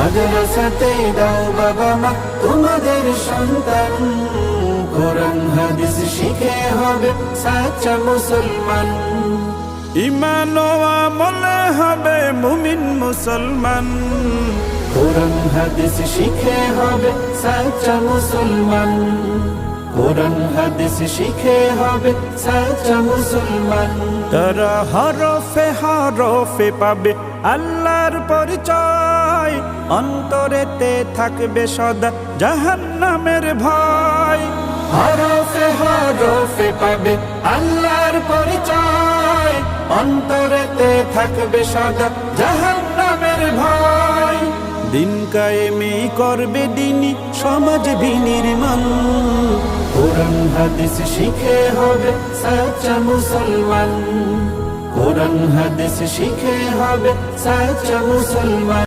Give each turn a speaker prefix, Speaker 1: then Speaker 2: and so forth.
Speaker 1: মাদ্রাসাতে দাও বাবা মা তোমাদের সন্তান, কোরআন হাদিস শিখে হবে সাচ্চা মুসলমান।
Speaker 2: ঈমান ও আমলে হবে মুমিন মুসলমান,
Speaker 1: কোরআন হাদিস শিখে হবে সাচ্চা মুসলমান। কোরআন হাদিস শিখে হবে সাচ্চা মুসলমান।
Speaker 2: তারা হরফে হরফে পাবে আল্লাহর পরিচয়, অন্তরেতে থাকবে সদা জাহান্নামের ভয়।
Speaker 1: হরফে হরফে পাবে আল্লাহর পরিচয়, অন্তরেতে থাকবে সদা জাহান্নামের ভয়।
Speaker 2: দিন কায়েমে করবে দিনী সমাজ বিনির্মাণ,
Speaker 1: কোরআন হাদিস শিখে হবে সাচ্চা মুসলমান। কোরআন হাদিস শিখে হবে সাচ্চা মুসলমান।